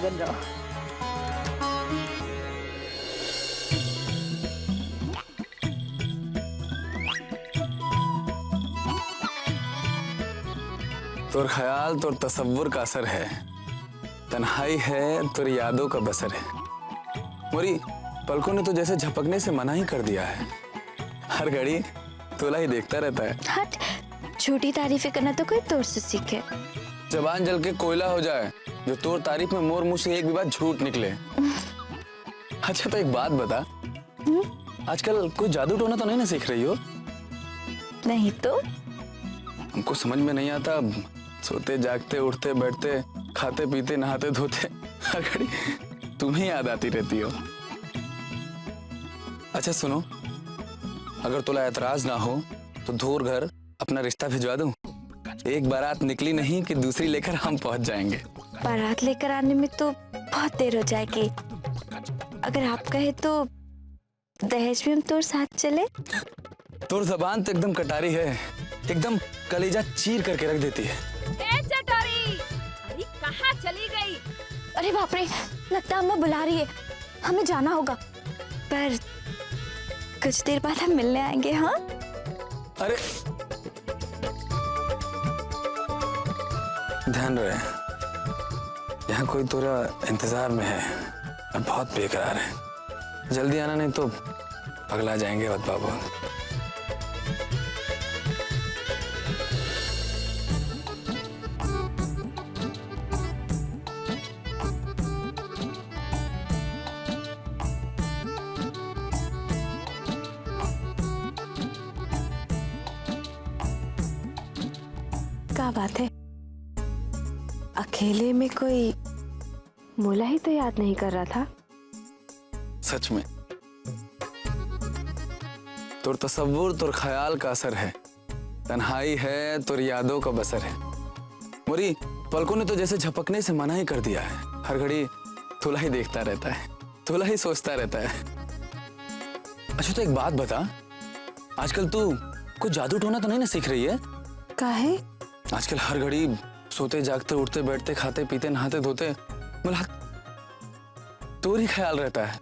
सुहागन रहो। तोर ख्याल तोर तसव्वुर का असर है, तन्हाई है तोर यादों का बसर है। मोरी पलकों ने तो जैसे झपकने से मना ही कर दिया है, हर घड़ी तोला ही देखता रहता है। हट, झूठी तारीफें करना तो कोई तोर से सीखे। जबान जल के कोयला हो जाए जो तोर तारीफ में मोर मुंह से एक भी बात झूठ निकले। अच्छा तो एक बात बता, आजकल कोई जादू टोना तो नहीं ना सीख रही हो? नहीं तो हमको समझ में नहीं आता, सोते जागते उठते बैठते खाते पीते नहाते धोते हर घड़ी तुम्हें याद आती रहती हो। अच्छा सुनो, अगर तुला एतराज ना हो तो धोर घर अपना रिश्ता भिजवा दूं। एक बारात निकली नहीं कि दूसरी लेकर हम पहुंच जाएंगे। बारात लेकर आने में तो बहुत देर हो जाएगी। अगर आप कहे तो दहेज भी हम तोर साथ चले। तोर जबान तो एकदम कटारी है, एकदम कलेजा चीर करके रख देती है। चटोरी, अरे कहाँ चली गई? अरे बाप रे, लगता है अम्मा बुला रही है, हमें जाना होगा। पर कुछ देर बाद हम मिलने आएंगे। हाँ अरे ध्यान रहे, यहाँ कोई तोरा इंतजार में है, अब बहुत बेकरार है। जल्दी आना नहीं तो पगला जाएंगे वत बाबू। क्या बात है, अकेले में कोई मोला ही तो याद नहीं कर रहा था। सच में तोर तसव्वुर तोर ख्याल का असर है, तन्हाई है तोर यादों का बसर है। मोरी पलकों ने तो जैसे झपकने से मना ही कर दिया है, हर घड़ी तुला ही देखता रहता है, तुला ही सोचता रहता है। अच्छा तो एक बात बता, आजकल तू कोई जादू टोना तो नहीं ना सीख रही है? काहे? आजकल हर घड़ी सोते जागते उठते बैठते खाते पीते नहाते धोते मतलब तोर ही ख्याल रहता है।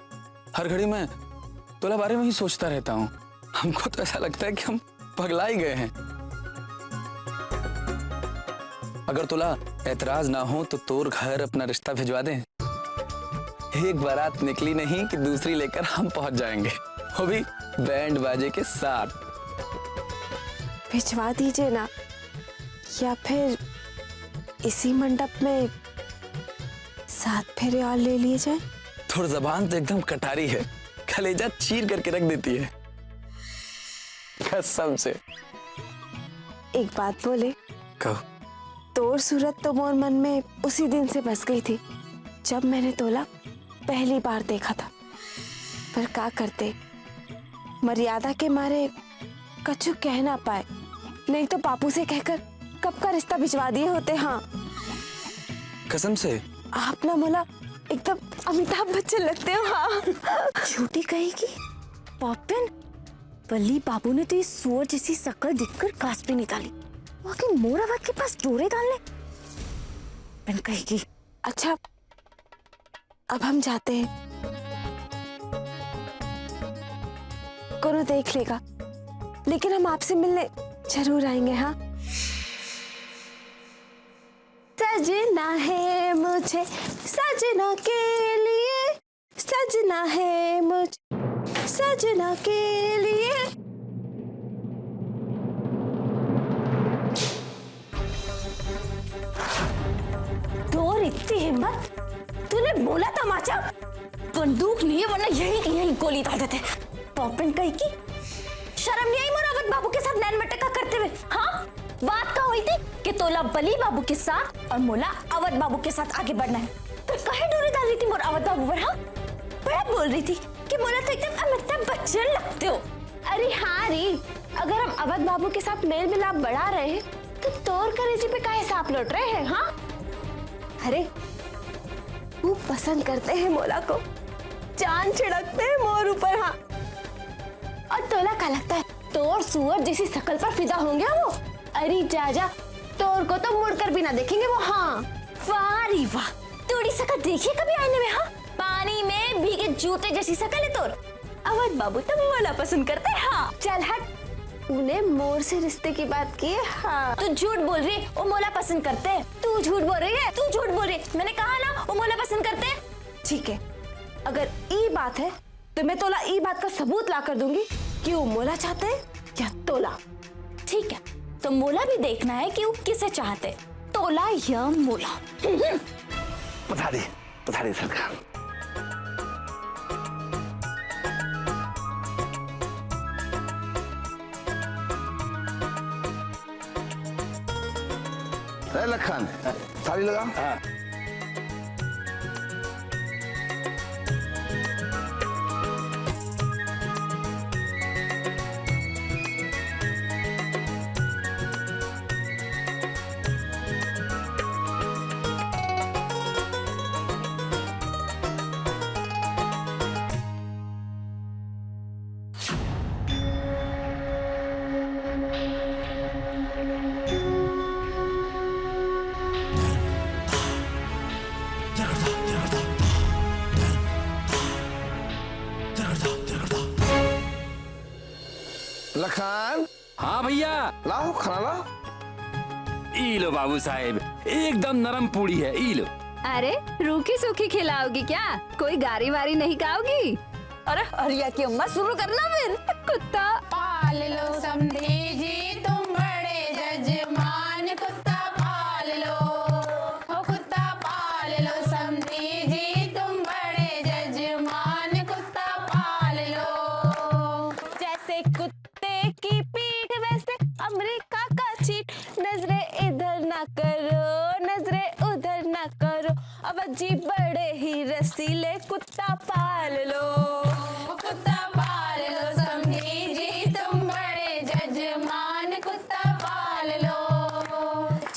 हर घड़ी मैं तोला बारे में ही सोचता रहता हूँ। हमको तो ऐसा लगता है कि हम पगला ही गए हैं। अगर तोला एतराज ना हो तो तोर घर अपना रिश्ता भिजवा दे। एक बारात निकली नहीं कि दूसरी लेकर हम पहुंच जाएंगे, वो भी बैंड बाजे के साथ। भिजवा दीजिए ना, या फिर इसी मंडप में 7 फेरे और ले लिए जाए। थोड़ी जबान तो एकदम कटारी है, कलेजा चीर करके रख देती है कसम से। एक बात बोले? कहो। तोर सूरत तो मोर मन में उसी दिन से बस गई थी जब मैंने तोला पहली बार देखा था। पर क्या करते, मर्यादा के मारे कछु कह ना पाए, नहीं तो पापू से कहकर कब का रिश्ता भिजवा दिए होते। हाँ कसम से आप ना मोला एकदम अमिताभ बच्चन लगते हो। हाँ झूठी कहेगी पॉपिन, बल्ली बाबू ने तो इस सुअर जैसी शक्ल देखकर कास पे निकाली, वाकई मोरावत के पास डोरे डालने। पिन कहेगी अच्छा अब हम जाते हैं, कोनो देख लेगा, लेकिन हम आपसे मिलने जरूर आएंगे। हाँ सजना है मुझे सजना के लिए, सजना है मुझे सजना के लिए। तोर इतनी हिम्मत, तूने बोला तमाचा, बंदूक नहीं है वरना यही गोली डाल देते। पॉपिन कही की शर्म नहीं आई मोरावत बाबू के साथ नैन मटका करते हुए? हाँ बात का हुई थी कि तोला बली बाबू के साथ और मोला अवध बाबू के साथ आगे बढ़ना है, तो कहे डोरे डाल रही थी मोर अवध बाबू पर? हाँ बड़ा बोल रही थी कि मोला तो एकदम अमिताभ बच्चन लगते हो। अरे हाँ री, अगर हम अवध बाबू के साथ मेल मिलाप बढ़ा रहे हैं तो तोर कलेजे पे काहे सांप लौट रहे हैं? हाँ अरे वो पसंद करते हैं मोला को, जान छिड़कते हैं मोर ऊपर। हाँ और तोला क्या लगता है तोर सुअर जैसी शक्ल पर फिदा होंगे वो? अरे जा तोर को तो मुड़कर भी ना देखेंगे वो। हाँ वाह री वाह, तोड़ी शकल देखिए कभी आईने में? हाँ, पानी में भीगे जूते जैसी शकल है तोर। अवध बाबू तो मोला पसंद करते हैं। हाँ चल हट, उन्हें मोर से रिश्ते की बात की है। हाँ तू झूठ बोल रही है, वो मोला पसंद करते हैं। तू झूठ बोल रही है, तू झूठ बोल रही है। मैंने कहा ना वो मोला पसंद करते हैं। ठीक है, अगर ई बात है तो मैं तोला ई बात का सबूत ला कर दूंगी कि वो मोला चाहते हैं या तोला। ठीक है, तो मोला भी देखना है कि वो किसे चाहते, तोला या मोला। पधारी सरकार। लखन थाली लगा। हाँ। लखन। हाँ भैया। लाओ खाना लाओ। ई लो बाबू साहेब, एकदम नरम पूड़ी है, ई लो। अरे रूखी सूखी खिलाओगी क्या? कोई गारी वारी नहीं खाओगी? अरे हरिया की अम्मा शुरू करना फिर। कुत्ता पाल लो समधी जी तुम बड़े जजमान, कुत्ता पाल लो, ओ कुत्ता पाल लो समधी जी तुम बड़े जजमान, कुत्ता पाल लो। जैसे कुत्ते की पीठ वैसे अमेरिका का चीट, नजरे इधर ना करो नजरे उधर ना करो, अवध जी बड़े ही रसीले, कुत्ता पाल लो, कुत्ता पाल लो समधी जी तुम बड़े जजमान, कुत्ता पाल लो।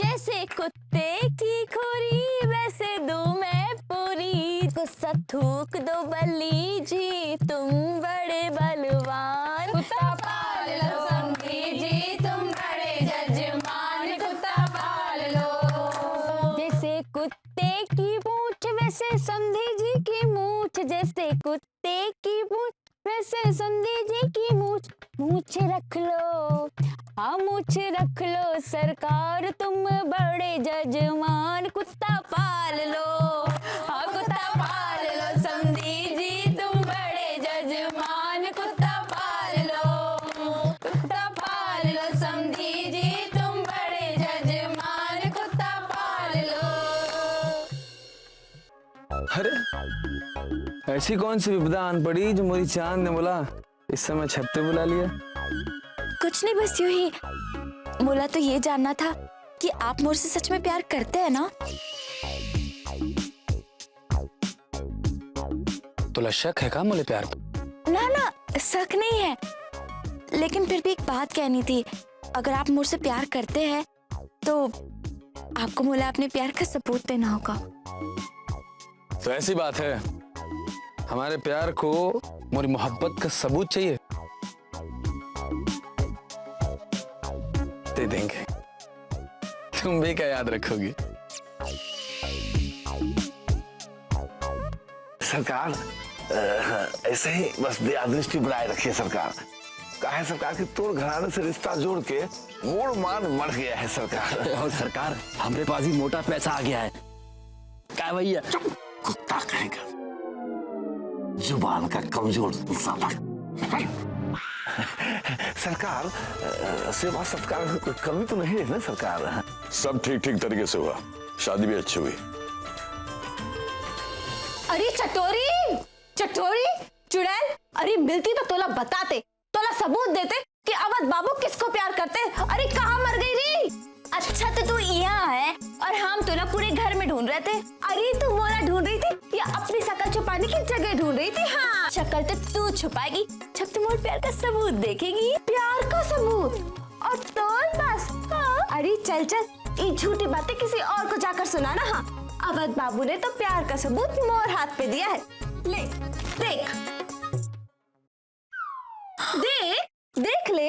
जैसे कुत्ते की खोरी वैसे दूं मैं पूरी, गुस्सा थूक दो बली जी तुम बड़े बलवान, कुत्ता पाल लो समधी जी तुम बड़े जजमान, कुत्ता पाल लो। जैसे कुत्ते की मूंछ वैसे समधी जी की मूंछ, जैसे कुत्ते की मूंछ वैसे समधी जी की मूंछ, मूंछ रख लो, हाँ मूंछ रख लो सरकार तुम बड़े जजमान, कुत्ता पाल लो, हाँ कुत्ता पाल लो समधी जी तुम बड़े जजमान, कुत्ता पाल लो, कुत्ता पाल लो समधी जी तुम बड़े जजमान, कुत्ता पाल लो। अरे ऐसी कौन सी विपदा आन पड़ी जो मोरी चांद ने बोला इस समय छत पे बुला लिया? कुछ नहीं, बस यूं ही। मोला तो ये जानना था कि आप मोर से सच में प्यार करते हैं ना? तुला शक है का मोले प्यार पे? ना ना, शक नहीं है, लेकिन फिर भी एक बात कहनी थी। अगर आप मुझसे प्यार करते हैं तो आपको मोला अपने प्यार का सबूत देना होगा। तो ऐसी बात है, हमारे प्यार को मोरी मोहब्बत का सबूत चाहिए, दे देंगे। तुम भी क्या याद रखोगी? सरकार ऐसे ही बस दृष्टि बनाए रखिए सरकार। कहा है सरकार कि तोड़ घराने से रिश्ता जोड़ के मोड़ मान मर गया है सरकार। और सरकार हमारे पास ही मोटा पैसा आ गया है। क्या भैया? कुत्ता कहेगा, जुबान का कमजोर साला। सरकार सेवा सत्कार में कोई कमी तो नहीं है ना सरकार? सब ठीक ठीक तरीके से हुआ, शादी भी अच्छी हुई। अरे चटोरी चटोरी चुड़ैल, अरे मिलती तो तोला बताते, तोला सबूत देते कि अवध बाबू किसको प्यार करते। अरे कहाँ मर गई री? अच्छा तो तू यहाँ है और हम तोला पूरे घर में ढूंढ रहे थे। अरे तू मोरा ढूंढ रही थी या अपनी शक्ल छुपाने की जगह ढूंढ रही थी? हाँ शक्ल तो तू छुपाएगी जब तुम और प्यार का सबूत देखेगी। प्यार का सबूत और तोर पास? हाँ। अरे चल चल, ये झूठी बातें किसी और को जाकर सुनाना। हाँ अवध बाबू ने तो प्यार का सबूत मोर हाथ पे दिया है। ले देख देख देख ले।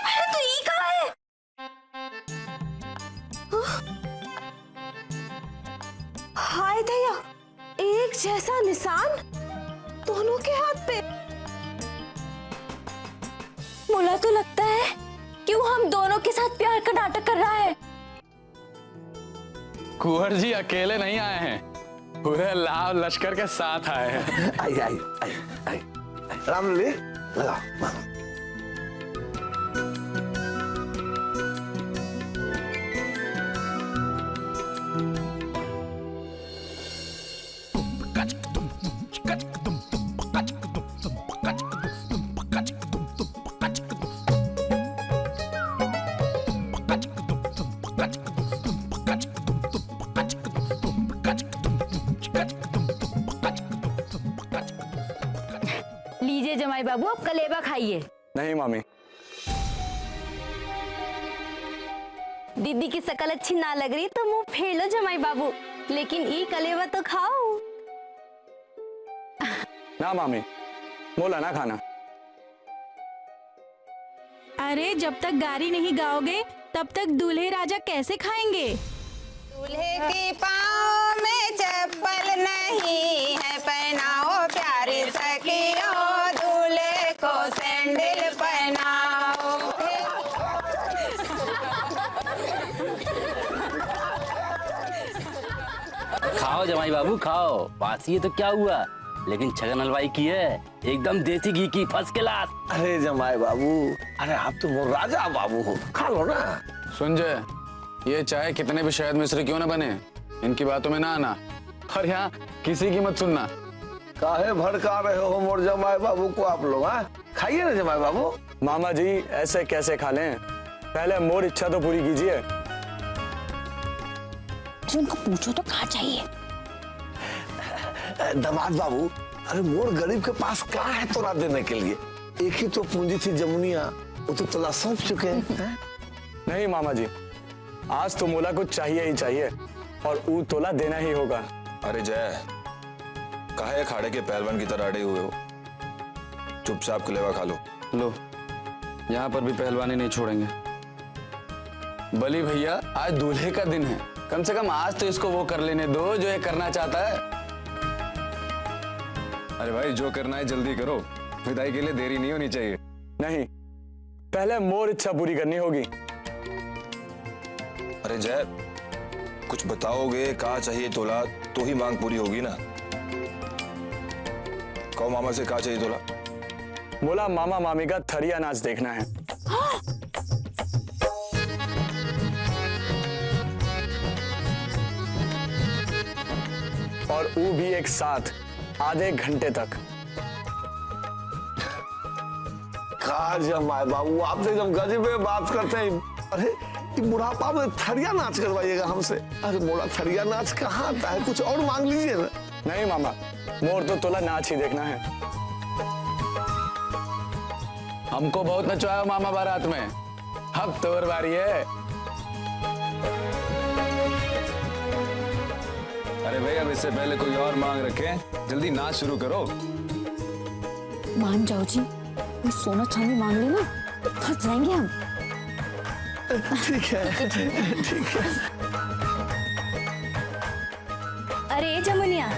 अरे तो ये कहाँ है? एक जैसा निशान दोनों के हाथ पे। मुला तो लगता है क्यों हम दोनों के साथ प्यार का नाटक कर रहा है। कुंवर जी अकेले नहीं आए हैं, पूरे लाव लश्कर के साथ आए हैं। आई आई आई आई राम ले लगाओ। लीजिए जमाई बाबू, अब कलेबा खाइए। नहीं मामी, दीदी की शकल अच्छी ना लग रही तो मुंह फेर लो जमाई बाबू, लेकिन ये कलेवा तो खाओ। ना मामी, मोला ना खाना। अरे जब तक गारी नहीं गाओगे तब तक दूल्हे राजा कैसे खाएंगे? दूल्हे के पाँव में चप्पल नहीं है, पहनाओ प्यारी सखियों, दूल्हे को सैंडल पहनाओ। खाओ जमाई बाबू खाओ, बासी है तो क्या हुआ, लेकिन छगन हलवाई की है, एकदम देसी घी की, फर्स्ट क्लास। अरे जमाई बाबू, अरे आप तो मोर राजा बाबू हो, खा लो ना। सुन जय, ये चाहे कितने भी शहद मिश्री क्यों ना बने, इनकी बातों में ना आना और यहाँ किसी की मत सुनना। काहे भड़का रहे हो मोर जमाई बाबू को आप लोग? खाइए ना जमाई बाबू। मामा जी ऐसे कैसे खा लें, पहले मोर इच्छा तो पूरी कीजिए। उनको पूछो तो कहाँ चाहिए। दामाद बाबू, अरे मोर गरीब के पास क्या है तोला देने के लिए? एक ही तो पूंजी थी जमुनिया, वो तो तोला सौंप चुके हैं। नहीं मामा जी, आज तो मोला कुछ चाहिए ही चाहिए और ऊ तोला देना ही होगा। अरे जय, काहे अखाड़े के पहलवान की तरह अड़े हुए हो? चुपचाप कलेवा खा लो। लो, यहाँ पर भी पहलवानी नहीं छोड़ेंगे। बली भैया, आज दूल्हे का दिन है, कम से कम आज तो इसको वो कर लेने दो जो ये करना चाहता है। अरे भाई, जो करना है जल्दी करो, विदाई के लिए देरी नहीं होनी चाहिए। नहीं, पहले मोर इच्छा पूरी करनी होगी। अरे जय, कुछ बताओगे, कहा चाहिए तोला, तो ही मांग पूरी होगी ना। कहो मामा से कहा चाहिए तोला। बोला मामा मामी का थरिया नाच देखना है। और वो भी एक साथ आधे घंटे तक। कहा जमाई बाबू, आप तो एकदम गजब में बात करते हैं। अरे ये बुढ़ापा में थरिया नाच करवाइएगा हमसे? अरे मोला थरिया नाच कहाँ आता है, कुछ और मांग लीजिए ना। नहीं मामा, मोर तो तोला नाच ही देखना है। हमको बहुत नचवाया मामा बारात में, अब तोर बारी है। अरे भाई, अब इससे पहले कोई और मांग रखे, जल्दी नाच शुरू करो। मान जाओ जी, ये सोना चांदी मांग लेना तो फंस जाएंगे हम। ठीक है, ठीक है। अरे जमुनिया,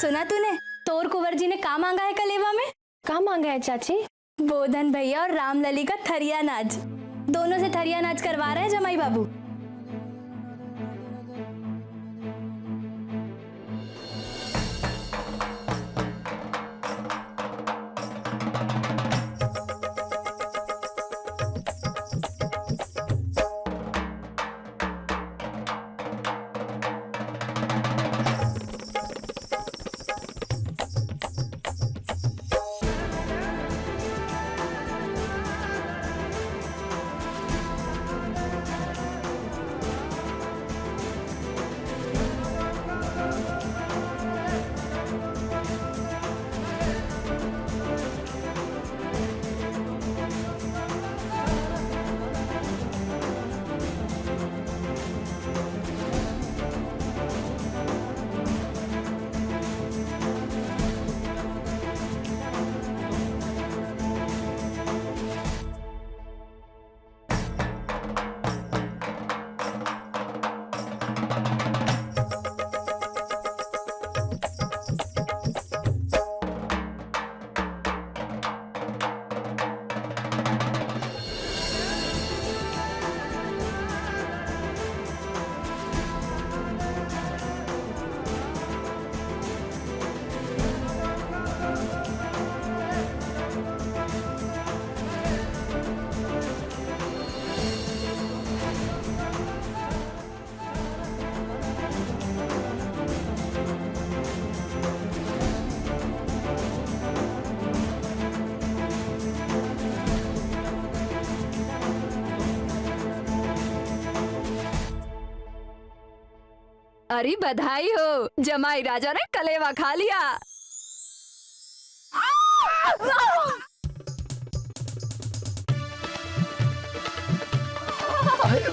सुना तूने तोर कुंवर जी ने का मांगा है कलेवा में? क्या मांगा है चाची? बोधन भैया और रामलली का थरिया नाच, दोनों से थरिया नाच करवा रहे हैं जमाई बाबू। अरे बधाई हो, जमाई राजा ने कलेवा खा लिया।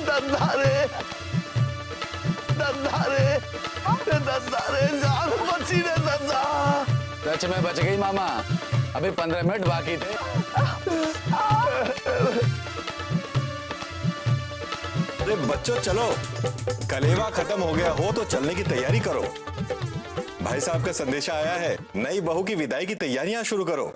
दद्दा रे जान बची रे दद्दा। सच में बच गई मामा, अभी 15 मिनट बाकी थे। अरे बच्चों चलो, कलेवा खत्म हो गया हो तो चलने की तैयारी करो। भाई साहब का संदेशा आया है, नई बहू की विदाई की तैयारियां शुरू करो।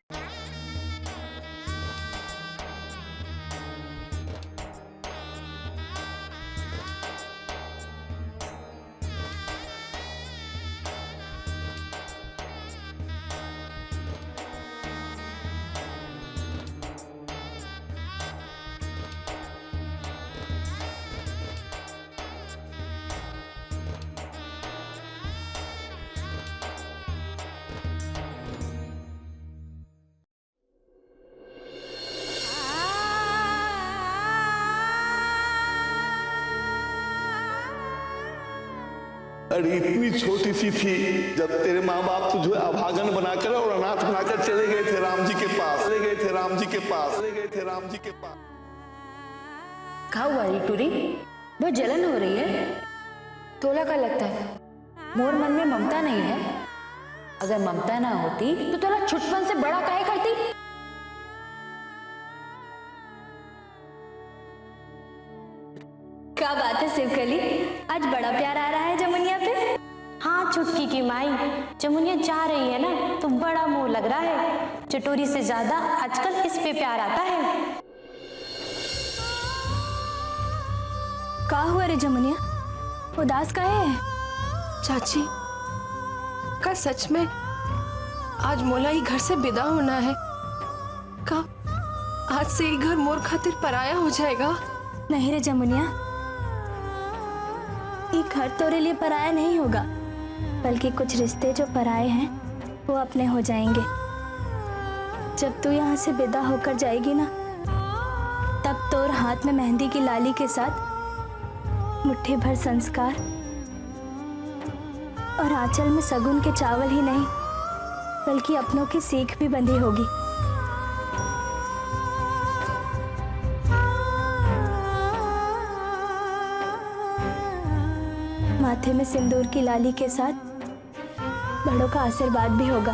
अरे इतनी छोटी सी थी जब तेरे माँ बाप तुझे अभागन बनाकर और अनाथ बनाकर चले गए थे राम जी के पास, चले गए थे राम जी के पास, चले गए थे राम जी के पास। क्या हुआ टूरी? बहुत जलन हो रही है। तोला का लगता है मोर मन में ममता नहीं है। अगर ममता ना होती तो तोला छुटपन से बड़ा काहे करती? क्या बात है शिवकली, आज बड़ा प्यार आ रहा है जमुनिया पे। हाँ छुटकी की माई, जमुनिया जा रही है ना तो बड़ा मोह लग रहा है। चटोरी से ज्यादा आजकल इस पे प्यार आता है। का हुआ रे जमुनिया, उदास काहे है? चाची का सच में आज मोला ही घर से विदा होना है? का आज से ही घर मोर खातिर पराया हो जाएगा? नहीं रे जमुनिया, ये घर तेरे लिए पराया नहीं होगा, बल्कि कुछ रिश्ते जो पराए हैं वो अपने हो जाएंगे। जब तू यहाँ से विदा होकर जाएगी ना, तब तोर हाथ में मेहंदी की लाली के साथ मुट्ठी भर संस्कार और आंचल में सगुन के चावल ही नहीं बल्कि अपनों की सीख भी बंधी होगी। माथे में सिंदूर की लाली के साथ बड़ों का आशीर्वाद भी होगा।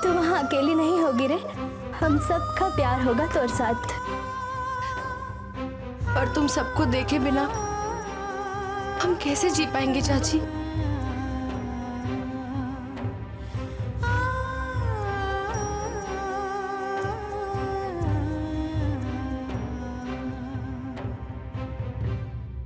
तो वहां अकेली नहीं होगी रे, हम सबका प्यार होगा तोर साथ। और तुम सबको देखे बिना हम कैसे जी पाएंगे चाची?